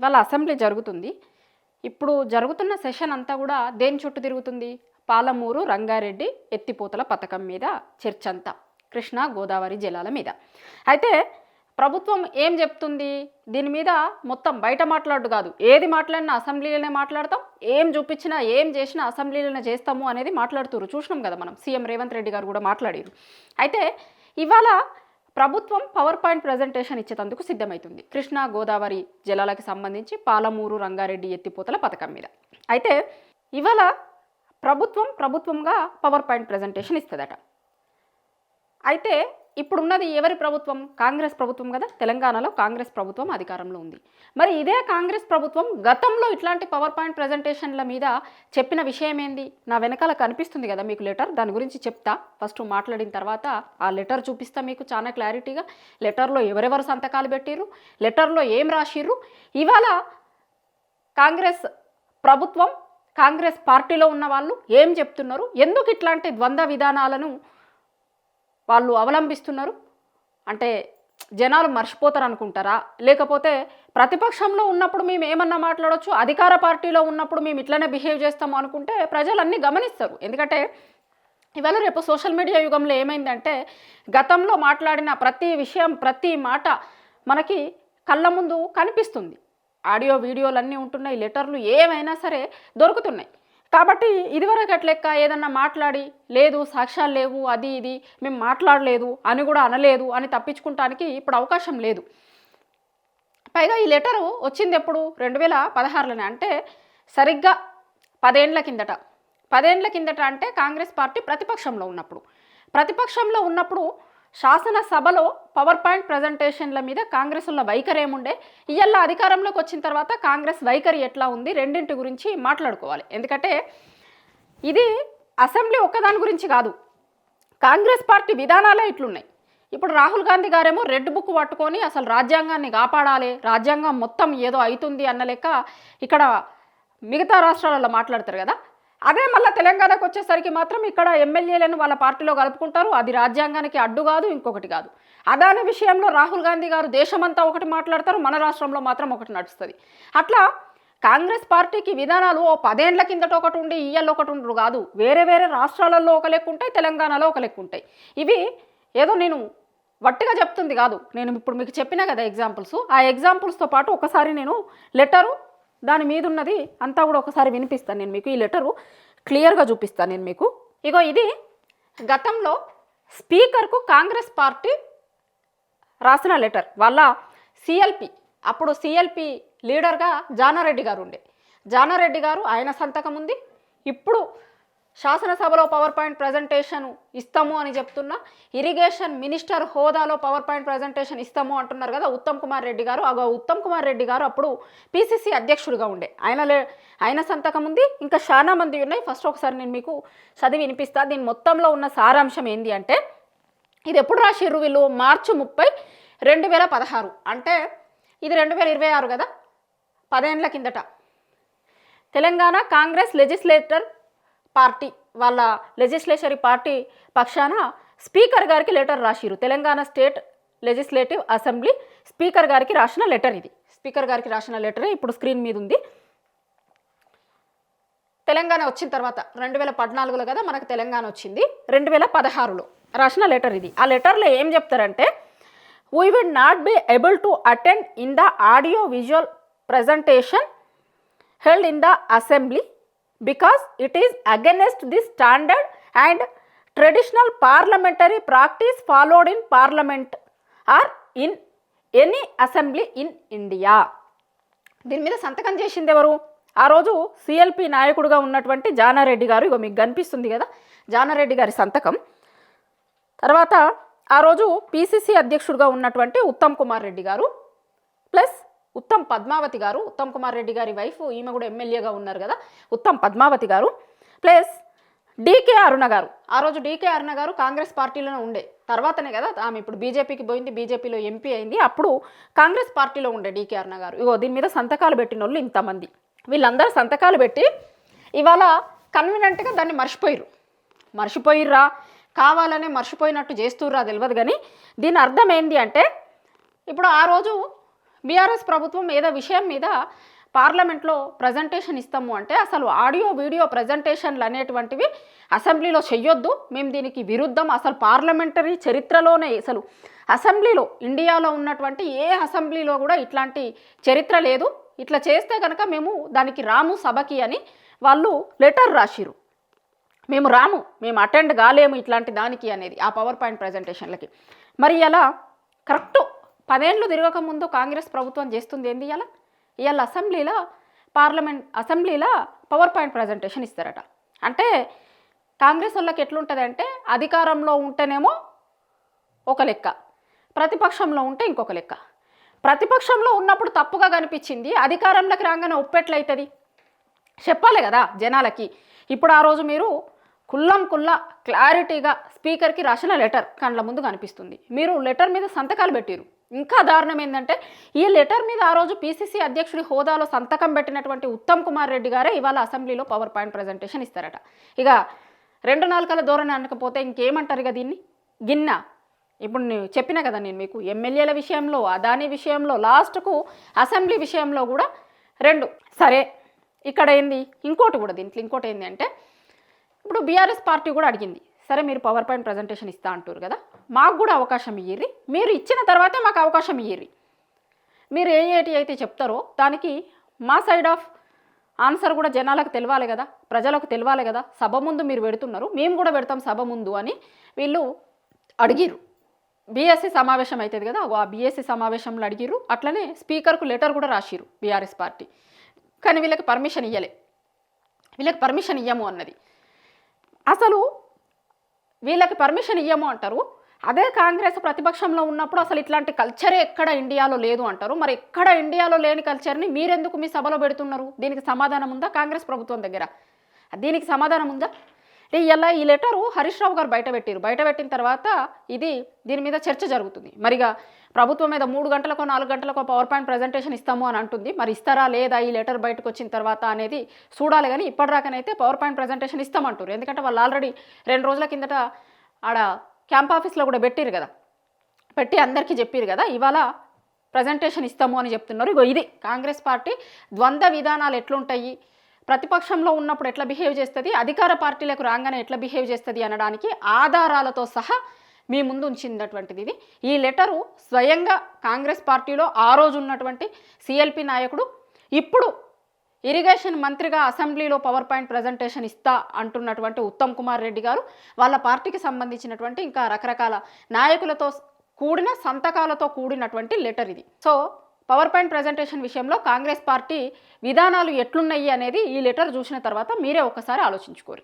ఇవాళ అసెంబ్లీ జరుగుతుంది. ఇప్పుడు జరుగుతున్న సెషన్ అంతా కూడా దేని చుట్టూ తిరుగుతుంది? పాలమూరు రంగారెడ్డి ఎత్తిపోతల పథకం మీద చర్చ అంతా, కృష్ణా గోదావరి జలాల మీద. అయితే ప్రభుత్వం ఏం చెప్తుంది దీని మీద? మొత్తం బయట మాట్లాడు కాదు, ఏది మాట్లాడినా అసెంబ్లీలోనే మాట్లాడతాం, ఏం చూపించినా ఏం చేసినా అసెంబ్లీలోనే చేస్తాము అనేది మాట్లాడుతున్నారు. చూసినాం కదా మనం, సీఎం రేవంత్ రెడ్డి గారు కూడా మాట్లాడారు. అయితే ఇవాళ ప్రభుత్వం పవర్ పాయింట్ ప్రజెంటేషన్ ఇచ్చేందుకు సిద్ధమవుతుంది కృష్ణా గోదావరి జలాలకు సంబంధించి పాలమూరు రంగారెడ్డి ఎత్తిపోతల పథకం మీద. అయితే ఇవాళ ప్రభుత్వంగా పవర్ పాయింట్ ప్రజెంటేషన్ ఇస్తుందట. అయితే ఇప్పుడున్నది ఎవరి ప్రభుత్వం? కాంగ్రెస్ ప్రభుత్వం కదా. తెలంగాణలో కాంగ్రెస్ ప్రభుత్వం అధికారంలో ఉంది. మరి ఇదే కాంగ్రెస్ ప్రభుత్వం గతంలో ఇట్లాంటి పవర్ పాయింట్ ప్రజెంటేషన్ల మీద చెప్పిన విషయం ఏంది? నా వెనకాల కనిపిస్తుంది కదా మీకు లెటర్, దాని గురించి చెప్తా. ఫస్ట్ మాట్లాడిన తర్వాత ఆ లెటర్ చూపిస్తా మీకు చాలా క్లారిటీగా. లెటర్లో ఎవరెవరు సంతకాలు పెట్టిర్రు, లెటర్లో ఏం రాసిర్రు, ఇవాళ కాంగ్రెస్ ప్రభుత్వం కాంగ్రెస్ పార్టీలో ఉన్న వాళ్ళు ఏం చెప్తున్నారు, ఎందుకు ఇట్లాంటి ద్వంద్వ విధానాలను వాళ్ళు అవలంబిస్తున్నారు అంటే జనాలు మర్చిపోతారు అనుకుంటారా? లేకపోతే ప్రతిపక్షంలో ఉన్నప్పుడు మేము ఏమన్నా మాట్లాడవచ్చు, అధికార పార్టీలో ఉన్నప్పుడు మేము ఇట్లనే బిహేవ్ చేస్తాము అనుకుంటే ప్రజలు అన్నీ గమనిస్తారు. ఎందుకంటే ఇవాళ రేపు సోషల్ మీడియా యుగంలో ఏమైందంటే గతంలో మాట్లాడిన ప్రతి విషయం ప్రతి మాట మనకి కళ్ళ ముందు కనిపిస్తుంది. ఆడియో వీడియోలు అన్నీ ఉంటున్నాయి, లెటర్లు ఏమైనా సరే దొరుకుతున్నాయి. కాబట్టి ఇదివరకు అట్లెక్క ఏదన్నా మాట్లాడి లేదు సాక్ష్యాలు లేవు అది ఇది మేము మాట్లాడలేదు అని కూడా అనలేదు అని తప్పించుకుంటానికి ఇప్పుడు అవకాశం లేదు. పైగా ఈ లెటరు వచ్చింది ఎప్పుడు? 2016లోనే, అంటే సరిగ్గా 10 ఏళ్ల కిందట. 10 ఏళ్ల కిందట అంటే కాంగ్రెస్ పార్టీ ప్రతిపక్షంలో ఉన్నప్పుడు శాసనసభలో పవర్ పాయింట్ ప్రజెంటేషన్ల మీద కాంగ్రెస్ ఉన్న వైఖరి ఏముండే, ఇవాళ అధికారంలోకి వచ్చిన తర్వాత కాంగ్రెస్ వైఖరి ఎట్లా ఉంది, రెండింటి గురించి మాట్లాడుకోవాలి. ఎందుకంటే ఇది అసెంబ్లీ ఒక్కదాని గురించి కాదు, కాంగ్రెస్ పార్టీ విధానాలే ఇట్లున్నాయి. ఇప్పుడు రాహుల్ గాంధీ గారేమో రెడ్ బుక్ పట్టుకొని అసలు రాజ్యాంగాన్ని కాపాడాలి, రాజ్యాంగం మొత్తం ఏదో అవుతుంది అన్న లెక్క ఇక్కడ మిగతా రాష్ట్రాలలో మాట్లాడతారు కదా. అదే మళ్ళీ తెలంగాణకు వచ్చేసరికి మాత్రం ఇక్కడ ఎమ్మెల్యేలను వాళ్ళ పార్టీలో కలుపుకుంటారు. అది రాజ్యాంగానికి అడ్డు కాదు, ఇంకొకటి కాదు. అదాని విషయంలో రాహుల్ గాంధీ గారు దేశమంతా ఒకటి మాట్లాడతారు, మన రాష్ట్రంలో మాత్రం ఒకటి నడుస్తుంది. అట్లా కాంగ్రెస్ పార్టీకి విధానాలు 10 ఏళ్ల కిందట ఒకటి ఉండి ఇయ్యాల ఒకటి ఉండరు కాదు, వేరే వేరే రాష్ట్రాలలో ఒక లెక్క ఉంటాయి, తెలంగాణలో ఒక లెక్క ఉంటాయి. ఇవి ఏదో నేను వట్టిగా చెప్తుంది కాదు, నేను ఇప్పుడు మీకు చెప్పినా కదా ఎగ్జాంపుల్స్, ఆ ఎగ్జాంపుల్స్తో పాటు ఒకసారి నేను లెటరు దాని మీద ఉన్నది అంతా కూడా ఒకసారి వినిపిస్తాను నేను మీకు. ఈ లెటరు క్లియర్గా చూపిస్తాను నేను మీకు. ఇగో ఇది గతంలో స్పీకర్కు కాంగ్రెస్ పార్టీ రాసిన లెటర్. వాళ్ళ సిఎల్పి, అప్పుడు సిఎల్పి లీడర్గా జానారెడ్డి గారు ఉండే. జానారెడ్డి గారు ఆయన సంతకం ఉంది. ఇప్పుడు శాసనసభలో పవర్ పాయింట్ ప్రజెంటేషన్ ఇస్తాము అని చెప్తున్నా, ఇరిగేషన్ మినిస్టర్ హోదాలో పవర్ పాయింట్ ప్రజెంటేషన్ ఇస్తాము అంటున్నారు కదా ఉత్తమ్ కుమార్ రెడ్డి గారు. ఉత్తమ్ కుమార్ రెడ్డి గారు అప్పుడు పిసిసి అధ్యక్షుడిగా ఉండే. ఆయన సంతకం ఉంది, ఇంకా చాలా మంది ఉన్నాయి. ఫస్ట్ ఒకసారి నేను మీకు చదివి వినిపిస్తా. దీని మొత్తంలో ఉన్న సారాంశం ఏంటి అంటే, ఇది ఎప్పుడు రాసిర్రు వీళ్ళు? మార్చి 30, 2016, అంటే ఇది 2026 కదా, 10 ఏళ్ల కిందట. తెలంగాణ కాంగ్రెస్ లెజిస్లేటర్ పార్టీ వాళ్ళ లెజిస్లేచరీ పార్టీ పక్షాన స్పీకర్ గారికి లెటర్ రాసిరు. Telangana state legislative assembly speaker గారికి రాసిన లెటర్ ఇది. స్పీకర్ గారికి రాసిన లెటరే ఇప్పుడు స్క్రీన్ మీద ఉంది. తెలంగాణ వచ్చిన తర్వాత 2014లో కదా మనకు తెలంగాణ వచ్చింది, 2016లో రాసిన లెటర్ ఇది. ఆ లెటర్లో ఏం చెప్తారంటే, we will not be able to attend in the audio visual presentation held in the assembly because it is against the standard and traditional parliamentary practice followed in parliament or in any assembly in India. దీని మీద సంతకం చేసింది ఎవరు? ఆ రోజు CLP నాయకుడిగా ఉన్నటువంటి జానారెడ్డి గారు. ఇగో మీకు కనిపిస్తుంది కదా జానారెడ్డి గారి సంతకం. తర్వాత ఆ రోజు పిసిసి అధ్యక్షుడిగా ఉన్నటువంటి ఉత్తమ్ కుమార్ రెడ్డి గారు ప్లస్ ఉత్తమ్ పద్మావతి గారు, ఉత్తమ్ కుమార్ రెడ్డి గారి వైఫ్, ఈమె కూడా ఎమ్మెల్యేగా ఉన్నారు కదా ఉత్తమ్ పద్మావతి గారు, ప్లస్ డీకే అరుణ గారు. ఆ రోజు డీకే అరుణ గారు కాంగ్రెస్ పార్టీలోనే ఉండే, తర్వాతనే కదా ఆమె ఇప్పుడు బీజేపీకి పోయింది, బీజేపీలో ఎంపీ అయింది. అప్పుడు కాంగ్రెస్ పార్టీలో ఉండే డీకే అరుణ గారు. ఇగో దీని మీద సంతకాలు పెట్టిన వాళ్ళు ఇంతమంది. వీళ్ళందరూ సంతకాలు పెట్టి ఇవాళ కన్వీనెంట్గా దాన్ని మర్చిపోయిర్రా కావాలనే మర్చిపోయినట్టు చేస్తుర్రా తెలియదు. కానీ దీని అర్థం ఏంటి అంటే, ఇప్పుడు ఆ రోజు బీఆర్ఎస్ ప్రభుత్వం ఏదో విషయం మీద పార్లమెంట్లో ప్రజెంటేషన్ ఇస్తాము అంటే అసలు ఆడియో వీడియో ప్రజెంటేషన్లు అనేటువంటివి అసెంబ్లీలో చెయ్యొద్దు, మేము దీనికి విరుద్ధం, అసలు పార్లమెంటరీ చరిత్రలోనే అసలు అసెంబ్లీలో ఇండియాలో ఉన్నటువంటి ఏ అసెంబ్లీలో కూడా ఇట్లాంటి చరిత్ర లేదు, ఇట్లా చేస్తే కనుక మేము దానికి రాము సభకి అని వాళ్ళు లెటర్ రాసిరు. మేము రాము, మేము అటెండ్ కాలేము ఇట్లాంటి దానికి అనేది ఆ పవర్ పాయింట్ ప్రజెంటేషన్లకి. మరి ఇలా కరెక్ట్ 10 ఏళ్ళు తిరగక ముందు కాంగ్రెస్ ప్రభుత్వం చేస్తుంది ఏంది? ఇవాళ అసెంబ్లీలో పవర్ పాయింట్ ప్రజెంటేషన్ ఇస్తారట. అంటే కాంగ్రెస్ వాళ్ళకి ఎట్లుంటుంది అంటే అధికారంలో ఉంటేనేమో ఒక లెక్క, ప్రతిపక్షంలో ఉంటే ఇంకొక లెక్క. ప్రతిపక్షంలో ఉన్నప్పుడు తప్పుగా కనిపించింది, అధికారంలోకి రాగానే ఒప్పెట్లయితుంది చెప్పాలి కదా జనాలకి. ఇప్పుడు ఆ రోజు మీరు కుల్లా క్లారిటీగా స్పీకర్కి రాసిన లెటర్ కళ్ళ ముందు కనిపిస్తుంది, మీరు లెటర్ మీద సంతకాలు పెట్టిరు. ఇంకా దారుణం ఏంటంటే ఈ లెటర్ మీద ఆ రోజు పీసీసీ అధ్యక్షుడి హోదాలో సంతకం పెట్టినటువంటి ఉత్తమ్ కుమార్ రెడ్డి గారే ఇవాళ అసెంబ్లీలో పవర్ పాయింట్ ప్రజెంటేషన్ ఇస్తారట. ఇక 2 నాలుకల ధోరణి అనకపోతే ఇంకేమంటారు ఇక దీన్ని? గిన్నె. ఇప్పుడు నేను చెప్పినా కదా నేను మీకు, ఎమ్మెల్యేల విషయంలో, అదానీ విషయంలో, లాస్ట్కు అసెంబ్లీ విషయంలో కూడా 2. సరే ఇక్కడ ఏంది ఇంకోటి కూడా, దీంట్లో ఇంకోటి ఏంది అంటే ఇప్పుడు బీఆర్ఎస్ పార్టీ కూడా అడిగింది, సరే మీరు పవర్ పాయింట్ ప్రజెంటేషన్ ఇస్తా అంటారు కదా, మాకు కూడా అవకాశం ఇయ్యిర్రి, మీరు ఇచ్చిన తర్వాతే మాకు అవకాశం ఇయ్యిర్రి, మీరు ఏటి అయితే చెప్తారో దానికి మా సైడ్ ఆఫ్ ఆన్సర్ కూడా జనాలకు తెలవాలి కదా, ప్రజలకు తెలవాలి కదా, సభ ముందు మీరు పెడుతున్నారు, మేము కూడా పెడతాం సభ ముందు అని వీళ్ళు అడిగిరు. బీఎస్సీ సమావేశం అవుతుంది కదా, ఆ బీఎస్సీ సమావేశంలో అడిగిరు. అట్లనే స్పీకర్కు లెటర్ కూడా రాసిరు బీఆర్ఎస్ పార్టీ. కానీ వీళ్ళకి పర్మిషన్ ఇయ్యము అన్నది. అసలు వీళ్ళకి పర్మిషన్ ఇయ్యము అంటారు, అదే కాంగ్రెస్ ప్రతిపక్షంలో ఉన్నప్పుడు అసలు ఇట్లాంటి కల్చరే ఎక్కడ ఇండియాలో లేదు అంటారు. మరి ఎక్కడ ఇండియాలో లేని కల్చర్ని మీరెందుకు మీ సభలో పెడుతున్నారు? దీనికి సమాధానం ఉందా కాంగ్రెస్ ప్రభుత్వం దగ్గర? దీనికి సమాధానం ఉందా? ఇలా ఈ లెటరు హరీష్ రావు గారు బయటపెట్టిన తర్వాత దీని మీద చర్చ జరుగుతుంది. మరిగా ప్రభుత్వం మీద 3 గంటలకో 4 గంటలకో పవర్ పాయింట్ ప్రజెంటేషన్ ఇస్తాము అని అంటుంది. మరి ఇస్తారా లేదా ఈ లెటర్ బయటకు వచ్చిన తర్వాత అనేది చూడాలి. కానీ ఇప్పటిదాకానైతే పవర్ పాయింట్ ప్రజెంటేషన్ ఇస్తామంటారు. ఎందుకంటే వాళ్ళు ఆల్రెడీ 2 రోజుల కిందట ఆడ క్యాంప్ ఆఫీస్లో కూడా పెట్టి అందరికీ చెప్పారు కదా, ఇవాళ ప్రజెంటేషన్ ఇస్తాము అని చెప్తున్నారు. ఇగో ఇది కాంగ్రెస్ పార్టీ ద్వంద్వ విధానాలు ఎట్లుంటాయి, ప్రతిపక్షంలో ఉన్నప్పుడు ఎట్లా బిహేవ్ చేస్తుంది, అధికార పార్టీలకు రాగానే ఎట్లా బిహేవ్ చేస్తుంది అనడానికి ఆధారాలతో సహా మీ ముందు ఉంచినటువంటిది ఇది. ఈ లెటరు స్వయంగా కాంగ్రెస్ పార్టీలో ఆ రోజు ఉన్నటువంటి సిఎల్పి నాయకుడు, ఇప్పుడు ఇరిగేషన్ మంత్రిగా అసెంబ్లీలో పవర్ పాయింట్ ప్రజెంటేషన్ ఇస్తా అంటున్నటువంటి ఉత్తమ్ కుమార్ రెడ్డి గారు, వాళ్ళ పార్టీకి సంబంధించినటువంటి ఇంకా రకరకాల నాయకులతో కూడిన సంతకాలతో కూడినటువంటి లెటర్ ఇది. సో పవర్ పాయింట్ ప్రజెంటేషన్ విషయంలో కాంగ్రెస్ పార్టీ విధానాలు ఎట్లున్నాయి అనేది ఈ లెటర్ చూసిన తర్వాత మీరే ఒకసారి ఆలోచించుకోరు.